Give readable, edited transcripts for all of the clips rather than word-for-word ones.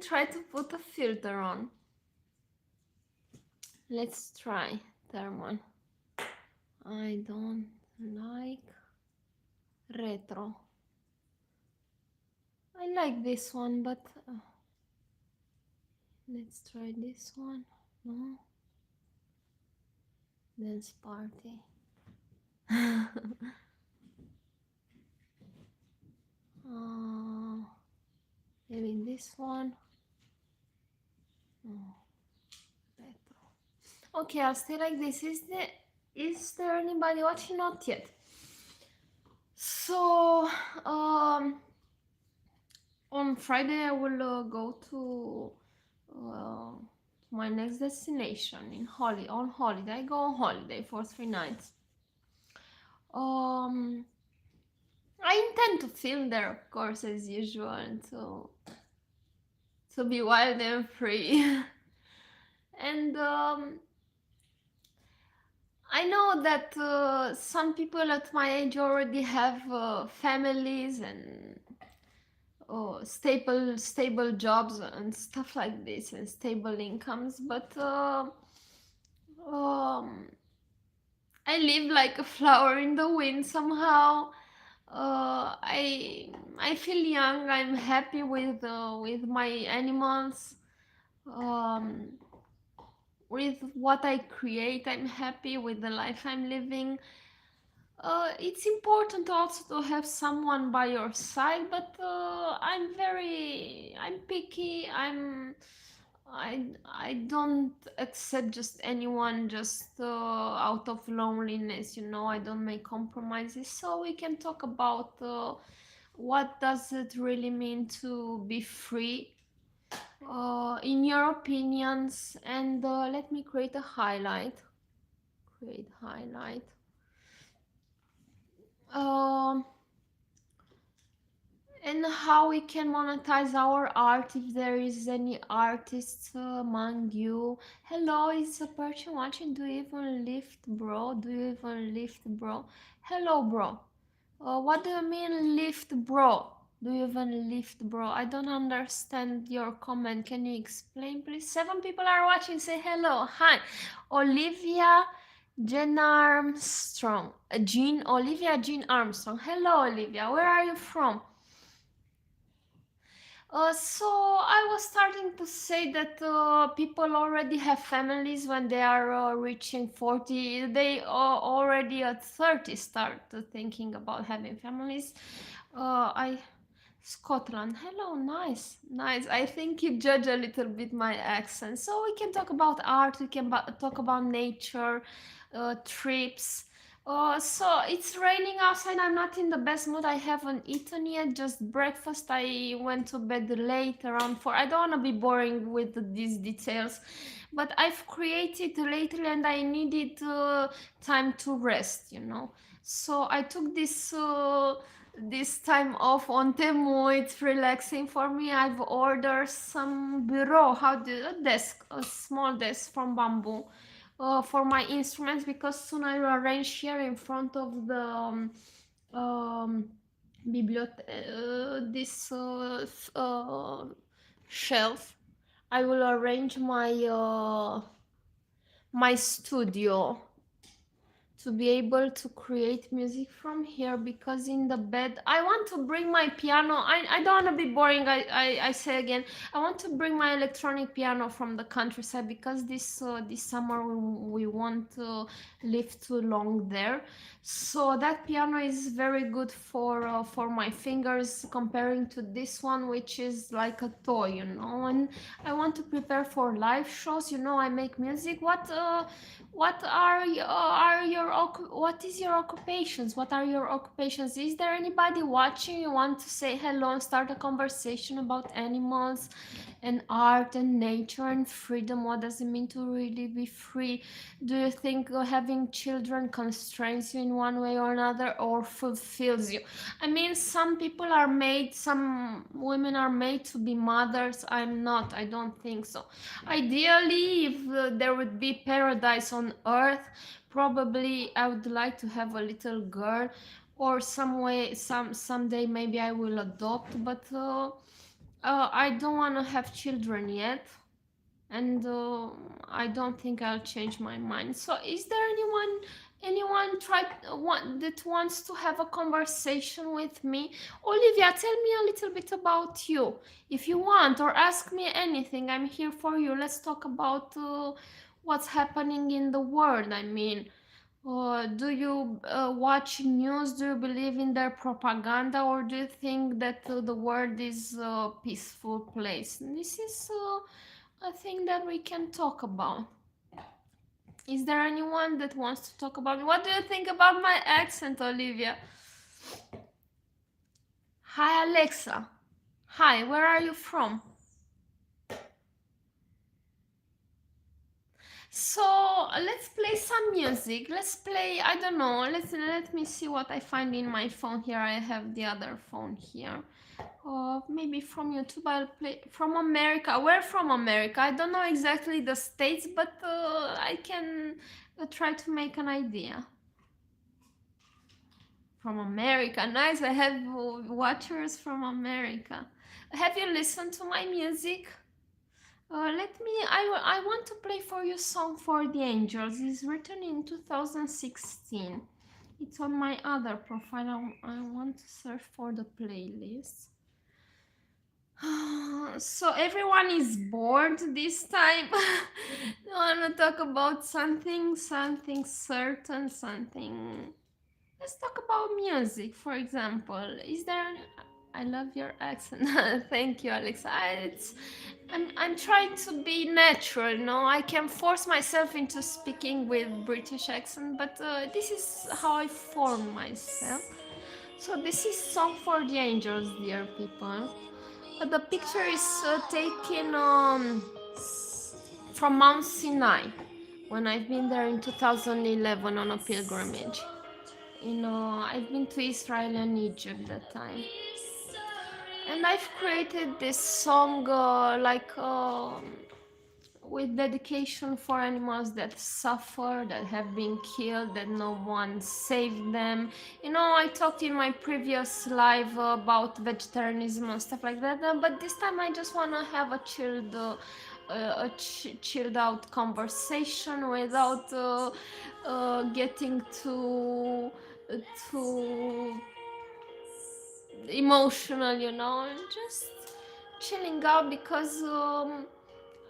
try to put a filter on. Let's try thermal. I don't like retro. I like this one, but let's try this one. No. Dance party. Maybe this one. Oh, retro. Okay, I'll stay like this. Is there anybody watching? Not yet. So on Friday I will go to my next destination on holiday. I go on holiday for 3 nights. I intend to film there, of course, as usual, and to be wild and free. And I know that some people at my age already have families and stable jobs and stuff like this, and stable incomes, but I live like a flower in the wind somehow. I feel young. I'm happy with my animals, um, with what I create. I'm happy with the life I'm living. It's important also to have someone by your side, but I'm picky. I don't accept just anyone just out of loneliness, you know. I don't make compromises. So we can talk about what does it really mean to be free, in your opinions, and let me create a highlight. Create highlight. And how we can monetize our art, if there is any artists among you. Hello, is a person watching? Do you even lift, bro? Do you even lift, bro? Hello, bro. What do you mean lift, bro? Do you even lift, bro? I don't understand your comment. Can you explain, please? 7 people are watching. Say hello. Hi. Olivia Jean Armstrong. Olivia Jean Armstrong. Hello, Olivia. Where are you from? So I was starting to say that people already have families when they are reaching 40. They already at 30 start thinking about having families. Scotland. Hello, nice, nice. I think you judge a little bit my accent. So we can talk about art. We can talk about nature, trips. So it's raining outside. I'm not in the best mood. I haven't eaten yet, just breakfast. I went to bed late, around 4. I don't want to be boring with these details, but I've created lately and I needed time to rest, you know. So I took this time off on Temu. It's relaxing for me. I've ordered some bureau, a desk, a small desk from bamboo, for my instruments, because soon I will arrange here in front of the this shelf. I will arrange my studio to be able to create music from here, because in the bed I want to bring my piano. I don't want to be boring. I say again, I want to bring my electronic piano from the countryside, because this summer we won't live too long there. So that piano is very good for my fingers, comparing to this one, which is like a toy, you know. And I want to prepare for live shows, you know. I make music. What is your occupations? What are your occupations? Is there anybody watching? You want to say hello and start a conversation about animals and art and nature and freedom? What does it mean to really be free? Do you think having children constrains you in one way or another, or fulfills you? I mean, some women are made to be mothers. I'm not. I don't think so. Ideally, if there would be paradise on earth, probably I would like to have a little girl, or someday maybe I will adopt. But I don't want to have children yet, and I don't think I'll change my mind. So, is there anyone that wants to have a conversation with me? Olivia, tell me a little bit about you, if you want, or ask me anything. I'm here for you. Let's talk about what's happening in the world. I mean, do you watch news? Do you believe in their propaganda, or do you think that the world is a peaceful place? This is a thing that we can talk about. Is there anyone that wants to talk about me? What do you think about my accent, Olivia? Hi, Alexa. Hi, where are you from? So let's play some music. Let's play, I don't know, let me see what I find in my phone here. I have the other phone here. Maybe from YouTube. I'll play from America. Where from America? I don't know exactly the states, but I can try to make an idea. From America, nice. I have watchers from America. Have you listened to my music? I want to play for you Song for the Angels. It's written in 2016. It's on my other profile. I want to search for the playlist. So everyone is bored this time. I want to talk about something certain, something. Let's talk about music, for example. Is there? I love your accent. Thank you, Alexa. I'm trying to be natural. No, I can force myself into speaking with British accent, but this is how I form myself. So this is Song for the Angels, dear people. The picture is taken from Mount Sinai when I've been there in 2011 on a pilgrimage. I've been to Israel and Egypt that time. And I've created this song with dedication for animals that suffer, that have been killed, that no one saved them. I talked in my previous live about vegetarianism and stuff like that, but this time I just want to have a chilled out conversation without getting too emotional, and just chilling out because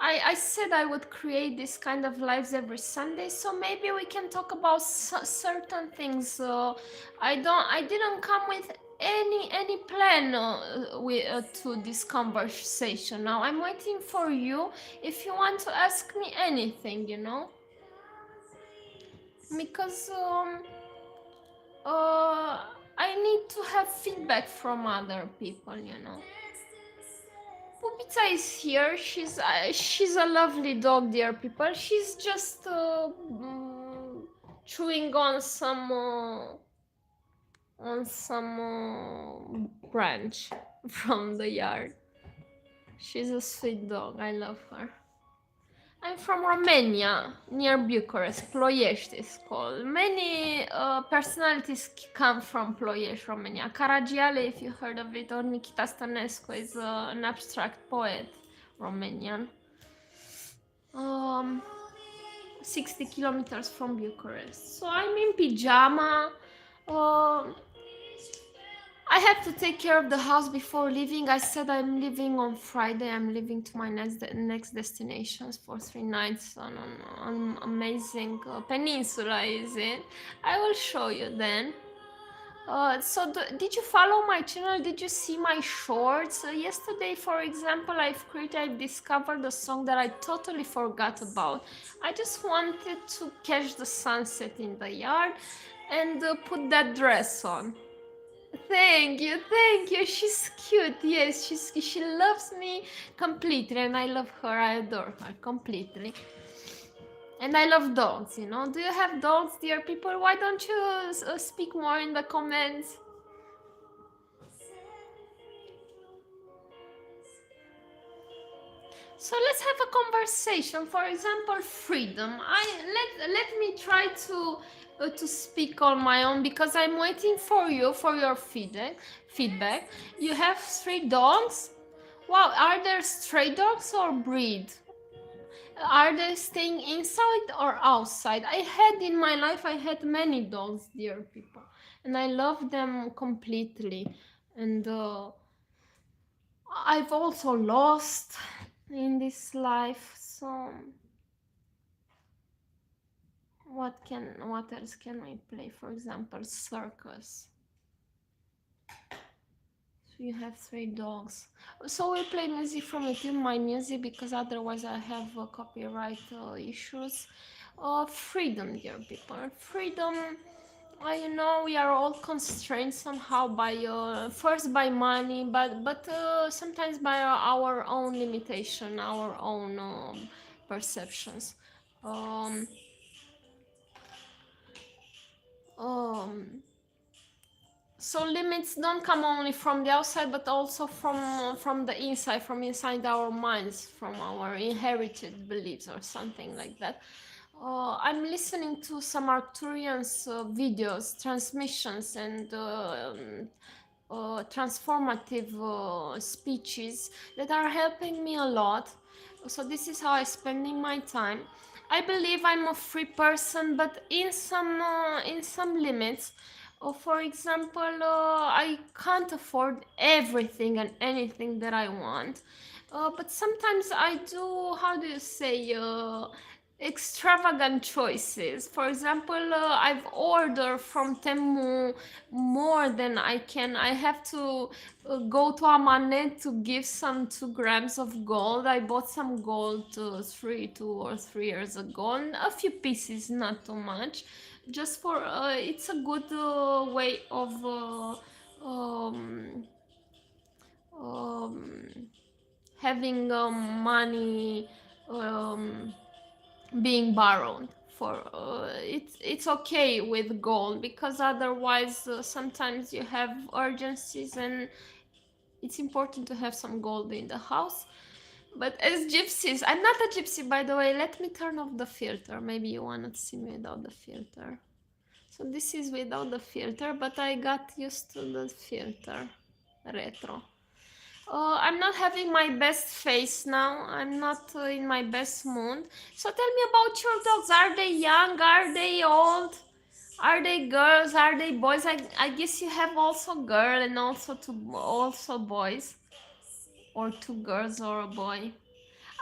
I said I would create this kind of lives every Sunday, so maybe we can talk about certain things. I didn't come with any plan to this conversation. Now I'm waiting for you if you want to ask me anything, because I need to have feedback from other people. Pupica is here. She's a lovely dog, dear people. She's just chewing on some branch from the yard. She's a sweet dog. I love her. I'm from Romania, near Bucharest. Ploiești is called. Many personalities come from Ploiești, Romania. Caragiale, if you heard of it, or Nikita Stănescu is an abstract poet, Romanian. 60 kilometers from Bucharest. So I'm in pyjama. I had to take care of the house before leaving. I said I'm leaving on Friday. I'm leaving to my next destinations for 3 nights on an amazing peninsula, is it? I will show you then. Did you follow my channel? Did you see my shorts? Yesterday, for example, I've discovered a song that I totally forgot about. I just wanted to catch the sunset in the yard and put that dress on. Thank you. She's cute. Yes, she loves me completely, and I love her. I adore her completely. And I love dogs. Do you have dogs, dear people? Why don't you speak more in the comments? So let's have a conversation. For example, freedom. Let me try to speak on my own because I'm waiting for your feedback. You have 3 dogs. Wow, are there stray dogs or breed? Are they staying inside or outside? I had in my life, I had many dogs, dear people, and I love them completely. And I've also lost in this life. So what else can we play? For example, circus. So you have three dogs. So we play music from within my music because otherwise I have copyright issues. Freedom, dear people. Freedom. You know, we are all constrained somehow by first by money, but sometimes by our own limitation, our own perceptions. Um, um, so limits don't come only from the outside but also from the inside, from inside our minds, from our inherited beliefs or something like that. I'm listening to some Arcturians videos, transmissions, and transformative speeches that are helping me a lot. So this is how I'm spending my time. I believe I'm a free person, but in some limits. For example, I can't afford everything and anything that I want. But sometimes I do, how do you say, extravagant choices. For example, I've ordered from Temu more than I can. I have to go to Amanet to give some 2 grams of gold. I bought some gold 2 or 3 years ago, and a few pieces, not too much. Just for it's a good way of um, um, having money um, being borrowed for it's okay with gold because otherwise sometimes you have urgencies and it's important to have some gold in the house. But as gypsies, I'm not a gypsy, by the way. Let me turn off the filter. Maybe you want to see me without the filter. So this is without the filter, but I got used to the filter. Retro. I'm not having my best face now. I'm not in my best mood. So tell me about your dogs. Are they young? Are they old? Are they girls? Are they boys? I guess you have also girl and also boys, or 2 girls or a boy.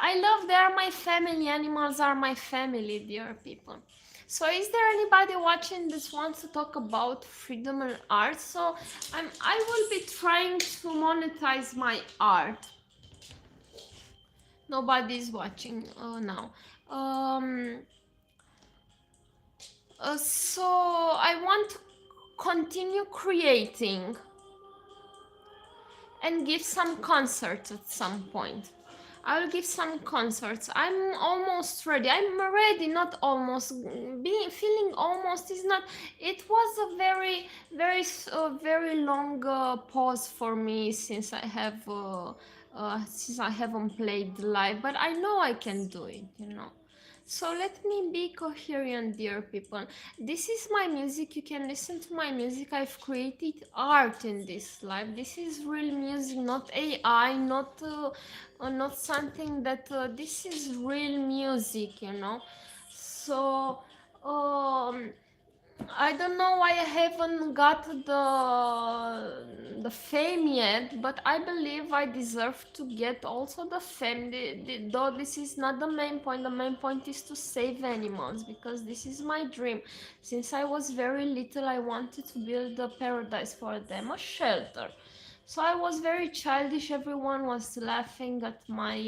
I love they are my family. Animals are my family, dear people. So, is there anybody watching this wants to talk about freedom and art? So, I will be trying to monetize my art. Nobody is watching now. Um, so, I want to continue creating and give some concerts at some point. I will give some concerts. I'm almost ready. I'm ready, not almost. Being feeling almost is not. It was a very long pause for me since I haven't played live. But I know I can do it. You know. So let me be coherent, dear people. This is my music. You can listen to my music. I've created art in this life. This is real music, not AI, not something that. This is real music, you know. So, um, I don't know why I haven't got the fame yet, but I believe I deserve to get also the fame. Though this is not the main point. The main point is to save animals because this is my dream. Since I was very little, I wanted to build a paradise for them, a shelter. So I was very childish. Everyone was laughing at my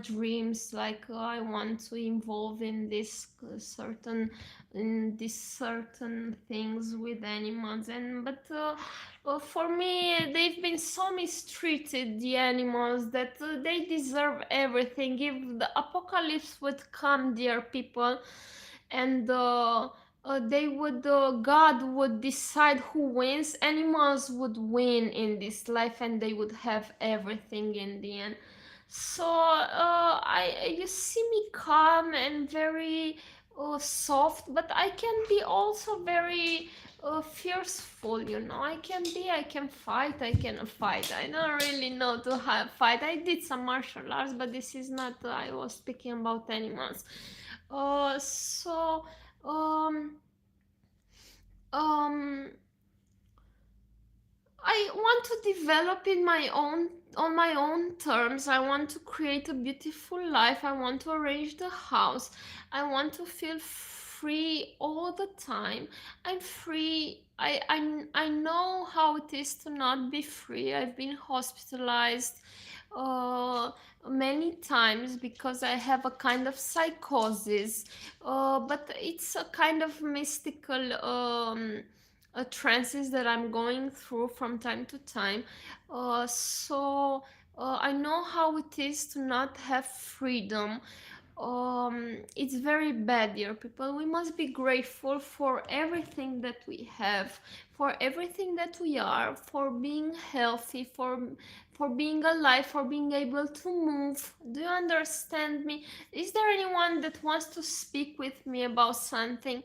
dreams. Like I want to involve in these certain things with animals. And but for me, they've been so mistreated, the animals, that they deserve everything. If the apocalypse would come, dear people, and God would decide who wins. Animals would win in this life, and they would have everything in the end. So you see me calm and very soft, but I can be also very fearful, you know. I can fight, I don't really know to have fight. I did some martial arts, but this is not, I was speaking about animals. So, um, um, I want to develop in my own on my own terms. I want to create a beautiful life. I want to arrange the house. I want to feel free all the time. I'm free. I know how it is to not be free. I've been hospitalized uh, many times because I have a kind of psychosis, but it's a kind of mystical trances that I'm going through from time to time. So I know how it is to not have freedom. It's very bad, dear people. We must be grateful for everything that we have, for everything that we are, for being healthy, for being alive, for being able to move. Do you understand me? Is there anyone that wants to speak with me about something?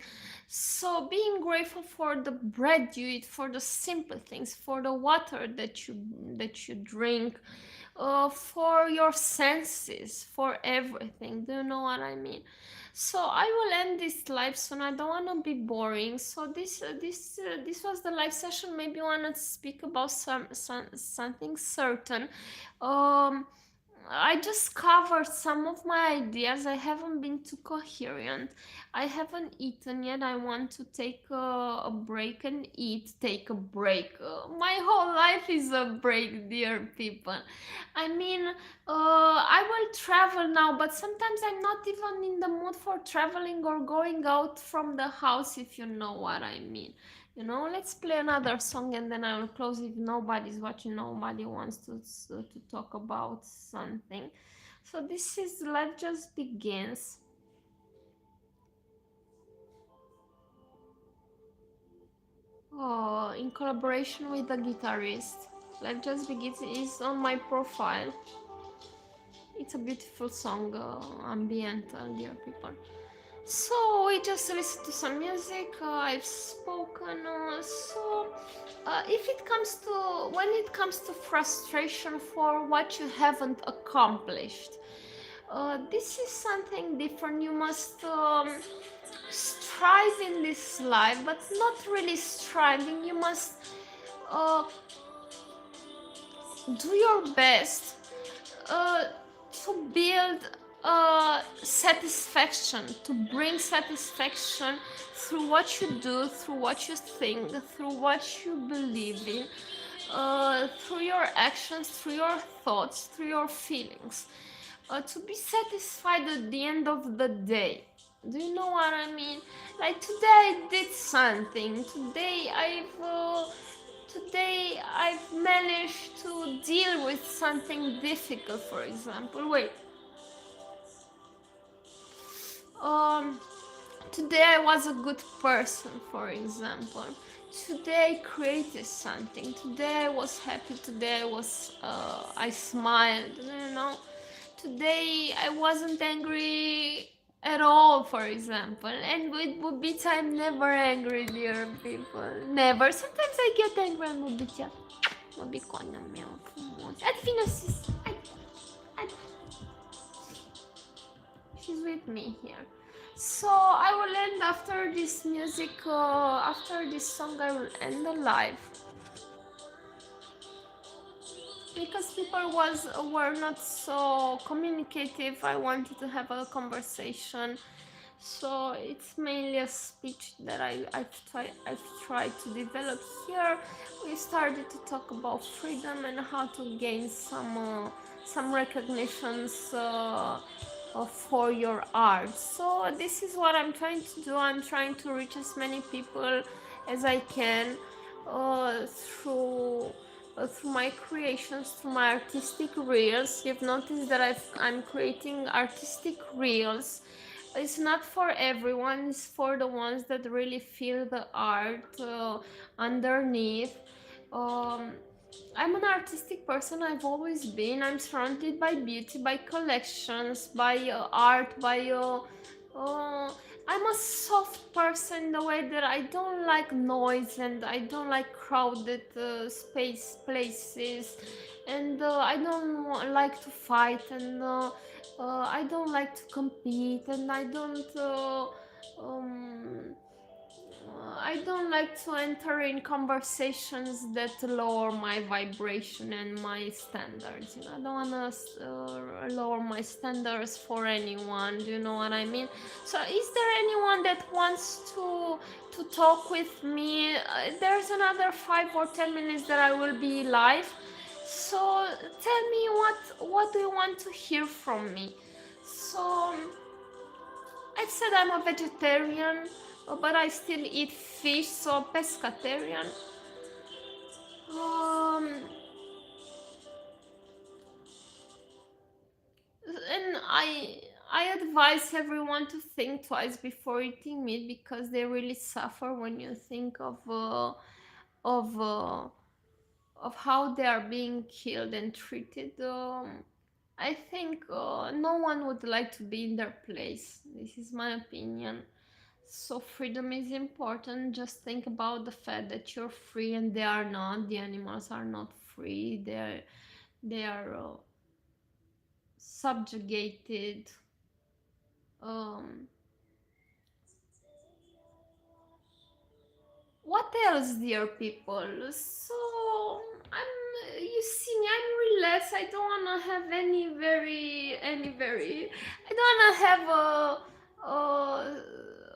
So being grateful for the bread you eat, for the simple things, for the water that you drink, for your senses, for everything. Do you know what I mean? So I will end this live soon. I don't want to be boring. So this was the live session. Maybe you want to speak about something certain. Um, I just covered some of my ideas. I haven't been too coherent. I haven't eaten yet. I want to take a break and eat. Take a break. My whole life is a break, dear people. I mean, I will travel now, but sometimes I'm not even in the mood for traveling or going out from the house, if you know what I mean. You know, let's play another song and then I will close if nobody's watching, nobody wants to talk about something. So this is Life Just Begins. Oh, in collaboration with the guitarist. Life Just Begins is on my profile. It's a beautiful song, ambiental, dear people. So we just listened to some music. I've spoken. If it comes to when it comes to frustration for what you haven't accomplished, this is something different. You must strive in this life, but not really striving. You must uh, do your best uh, to build satisfaction, to bring satisfaction through what you do, through what you think, through what you believe in, through your actions, through your thoughts, through your feelings, to be satisfied at the end of the day. Do you know what I mean? Like today I did something. Today I've managed to deal with something difficult, for example. Wait. Um, Today I was a good person, for example. Today I created something. Today I was happy. Today I smiled, you know. Today I wasn't angry at all, for example. And it would be time never angry, dear people. Never. Sometimes I get angry and would be just, would be conul meu frumos. Adivina se... She's with me here. So I will end after this music, after this song I will end the live. Because people were not so communicative, I wanted to have a conversation. So it's mainly a speech that I've tried to develop here. We started to talk about freedom and how to gain some recognitions for your art. So this is what I'm trying to do. I'm trying to reach as many people as I can through my creations, through my artistic reels. You've noticed that I'm creating artistic reels. It's not for everyone, it's for the ones that really feel the art underneath. Um, I'm an artistic person. I've always been. I'm surrounded by beauty, by collections, by art, by. Uh, I'm a soft person in the way that I don't like noise and I don't like crowded space places, and I don't like to fight, and I don't like to compete, and Um, I don't like to enter in conversations that lower my vibration and my standards. You know, I don't want to lower my standards for anyone. Do you know what I mean? So, is there anyone that wants to talk with me? There's another 5 or 10 minutes that I will be live. So, tell me what do you want to hear from me? So. I said I'm a vegetarian, but I still eat fish, so pescatarian. Um, and I advise everyone to think twice before eating meat because they really suffer when you think of uh, of how they are being killed and treated. I think no one would like to be in their place. This is my opinion. So freedom is important. Just think about the fact that you're free and they are not. The animals are not free. They are subjugated. Um, what else, dear people? So you see me, I'm relaxed. I don't wanna have I don't wanna have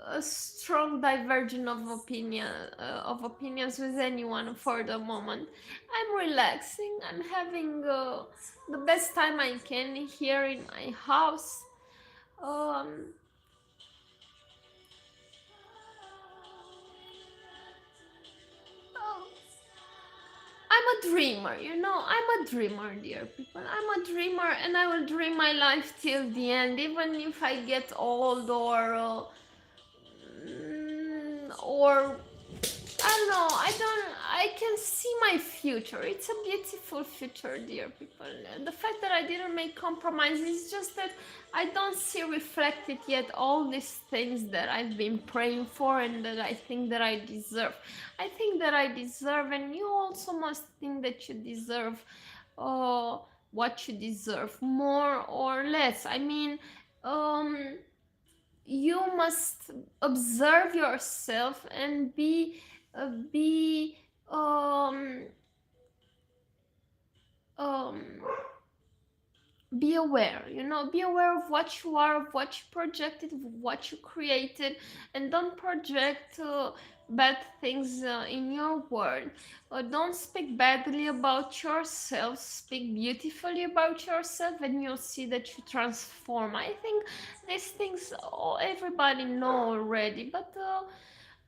a strong divergence of opinions with anyone for the moment. I'm relaxing. I'm having the best time I can here in my house. Um, oh, I'm a dreamer, you know. I'm a dreamer, dear people. I'm a dreamer, and I will dream my life till the end, even if I get old or I don't know. I can see my future. It's a beautiful future, dear people. And the fact that I didn't make compromises is just that I don't see reflected yet all these things that I've been praying for and that I think that I deserve. I think that I deserve, and you also must think that you deserve uh, what you deserve, more or less. I mean, um, you must observe yourself and be um um be aware, you know, be aware of what you are, of what you projected, of what you created, and don't project bad things in your world. Don't speak badly about yourself, speak beautifully about yourself, and you'll see that you transform. I think these things everybody know already, but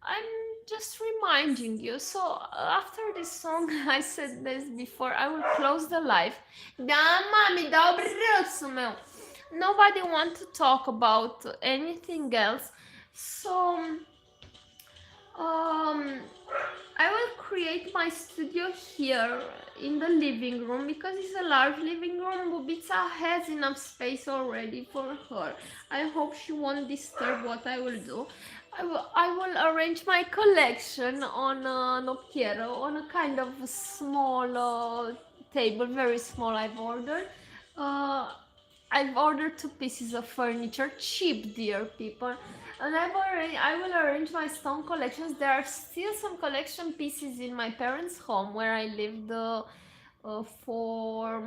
I'm just reminding you. So after this song, I said this before, I will close the live. Da mami, dá o braço, meu. Nobody want to talk about anything else. So um I will create my studio here in the living room because it's a large living room. Bubitsa has enough space already for her. I hope she won't disturb what I will do. I will arrange my collection on no quiero, on a kind of small table, very small. Uh, I've ordered 2 pieces of furniture, cheap, dear people, and I will arrange my stone collections. There are still some collection pieces in my parents' home where I lived for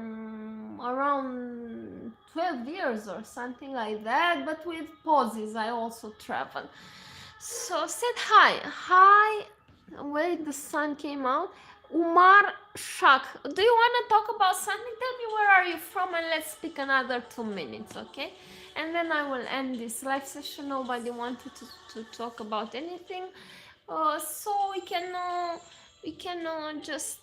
around 12 years or something like that, but with pauses. I also travel. So said hi. Wait, the sun came out. Umar Shak, do you want to talk about something? Tell me where are you from, and let's speak another 2 minutes, okay? And then I will end this live session. Nobody wanted to talk about anything, so we can just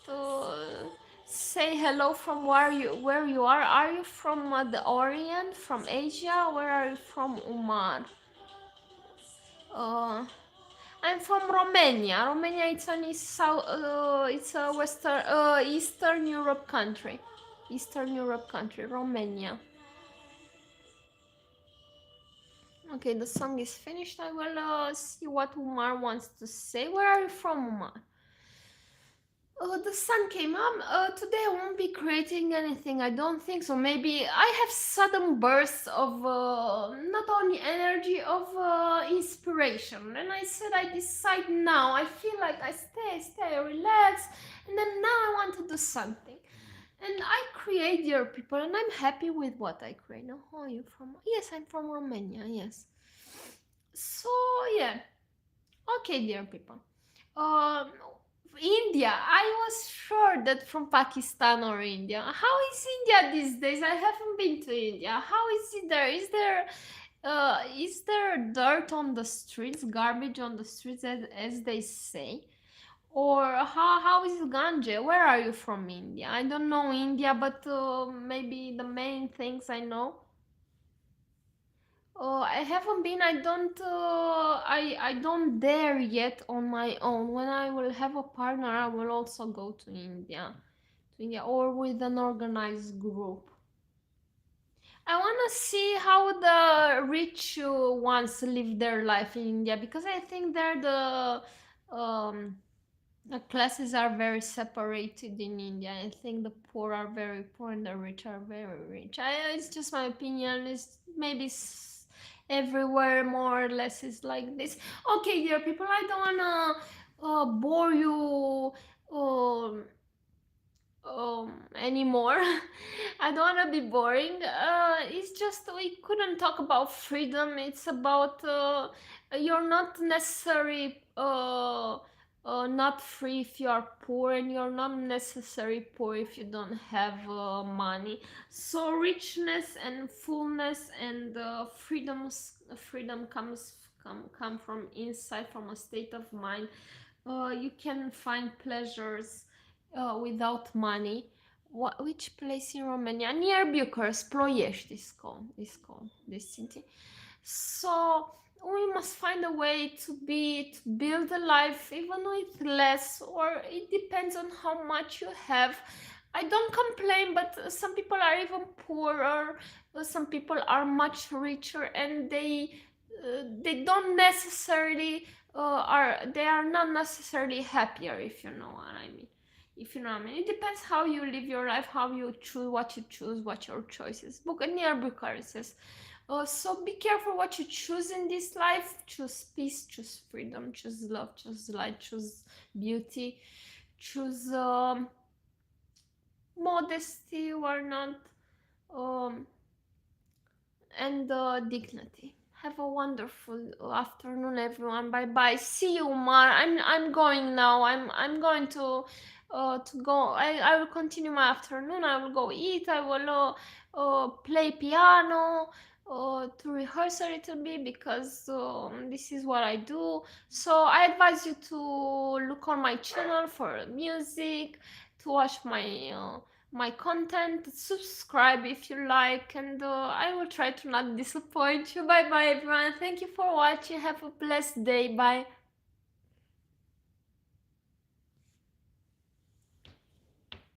say hello from where you are. Are you from the Orient, from Asia? Where are you from, Umar? Uh, I'm from Romania. Romania, it's an east, south, it's a western, Eastern Europe country. Eastern Europe country, Romania. Okay, the song is finished. I will see what Umar wants to say. Where are you from, Umar? The sun came up. Today I won't be creating anything. I don't think so. Maybe I have sudden bursts of not only energy, of inspiration. And I said I decide now. I feel like I stay, relax, and then now I want to do something. And I create, dear people, and I'm happy with what I create. Now, who are you from? Yes, I'm from Romania. Yes. So yeah. Okay, dear people. Um, India. I was sure that from Pakistan or India. How is India these days? I haven't been to India. How is it there? Is there dirt on the streets, garbage on the streets, as they say? Or how is Ganja? Where are you from, India? I don't know India, but maybe the main things I know. I haven't been. I don't. I don't dare yet on my own. When I will have a partner, I will also go to India, or with an organized group. I wanna see how the rich ones live their life in India, because I think they're the classes are very separated in India. I think the poor are very poor and the rich are very rich. It's just my opinion. It's maybe everywhere more or less is like this. Okay, dear people, I don't wanna bore you um, anymore. I don't want to be boring. It's just we couldn't talk about freedom. It's about you're not necessarily not free if you are poor, and you're not necessarily poor if you don't have money. So richness and fullness and freedom come from inside, from a state of mind. You can find pleasures without money. Which place in Romania? Near Bucharest, Ploiești is called this city. So we must find a way to build a life even with less, or it depends on how much you have. I don't complain, but some people are even poorer. Some people are much richer, and they don't necessarily they are not necessarily happier, if you know what I mean. If you know what I mean, it depends how you live your life, how you choose, what your choices. Book near Bucharest says. So be careful what you choose in this life. Choose peace, choose freedom, choose love, choose light, choose beauty, choose modesty or not, um, and dignity. Have a wonderful afternoon, everyone. Bye bye. See you, Mar. I'm going now. I'm going to go. I will continue my afternoon. I will go eat. I will play piano. To rehearse a little bit, because this is what I do. So I advise you to look on my channel for music, to watch my content, subscribe if you like, and I will try to not disappoint you. Bye bye, everyone. Thank you for watching. Have a blessed day. Bye.